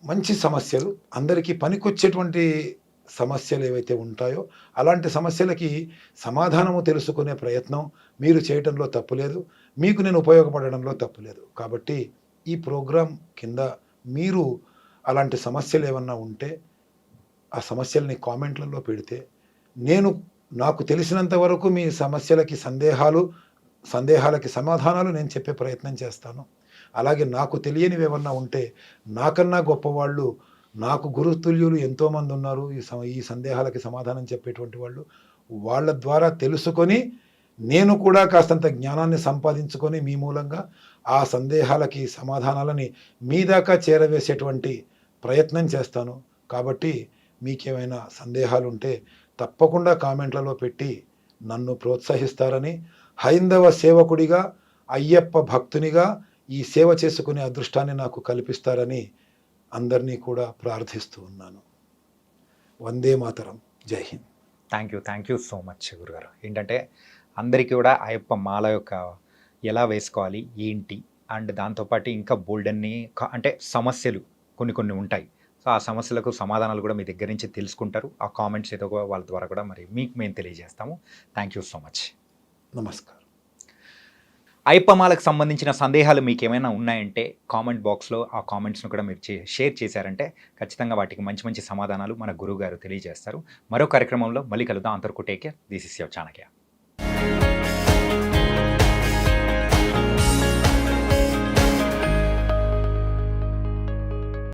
మంచి సమస్యలు, అందరికీ పనికొచ్చేటువంటి సమస్యలు ఏవైతే ఉంటాయో, అలాంటి సమస్యలకి సమాధానము తెలుసుకునే ప్రయత్నం మీరు చేయటంలో తప్పులేదు. మీకు నేను ఉపయోగపడడంలో తప్పులేదు. కాబట్టి ఈ ప్రోగ్రాం కింద మీరు అలాంటి సమస్యలేమన్నా ఉంటే, ఆ సమస్యల్ని కామెంట్లలో పెడితే, నేను నాకు తెలిసినంత వరకు మీ సమస్యలకి సందేహాలకి సమాధానాలు నేను చెప్పే ప్రయత్నం చేస్తాను. అలాగే నాకు తెలియనివేమన్నా ఉంటే, నాకన్నా గొప్పవాళ్ళు, నాకు గురుతుల్యులు ఎంతోమంది ఉన్నారు ఈ సందేహాలకి సమాధానం చెప్పేటువంటి వాళ్ళు. వాళ్ళ ద్వారా తెలుసుకొని, నేను కూడా కాస్తంత జ్ఞానాన్ని సంపాదించుకొని మీ మూలంగా ఆ సందేహాలకి సమాధానాలని మీ దాకా చేరవేసేటువంటి ప్రయత్నం చేస్తాను. కాబట్టి మీకేమైనా సందేహాలుంటే తప్పకుండా కామెంట్లలో పెట్టి నన్ను ప్రోత్సహిస్తారని, హైందవ సేవకుడిగా, అయ్యప్ప భక్తునిగా ఈ సేవ చేసుకునే అదృష్టాన్ని నాకు కల్పిస్తారని అందరినీ కూడా ప్రార్థిస్తూ ఉన్నాను. వందే మాతరం. జై Hind. Thank you so much గురుగారు. ఏంటంటే అందరికీ కూడా అయ్యప్ప మాల యొక్క ఎలా వేసుకోవాలి, ఏంటి, అండ్ దాంతోపాటు ఇంకా బోల్డన్ని అంటే సమస్యలు కొన్ని ఉంటాయి. సో ఆ సమస్యలకు సమాధానాలు కూడా మీ దగ్గర నుంచి తెలుసుకుంటారు. ఆ కామెంట్స్ ఏదో వాళ్ళ ద్వారా కూడా మరి మీకు మేము తెలియజేస్తాము. Thank you so much. నమస్కారం. అయ్యప్ప మాలకు సంబంధించిన సందేహాలు మీకు ఏమైనా ఉన్నాయంటే కామెంట్ బాక్స్లో ఆ కామెంట్స్ను కూడా మీరు షేర్ చేశారంటే ఖచ్చితంగా వాటికి మంచి సమాధానాలు మన గురువు గారు తెలియజేస్తారు. మరో కార్యక్రమంలో మళ్ళీ కలుద్దాం. అంతవరకు take care. This is your Chanakya.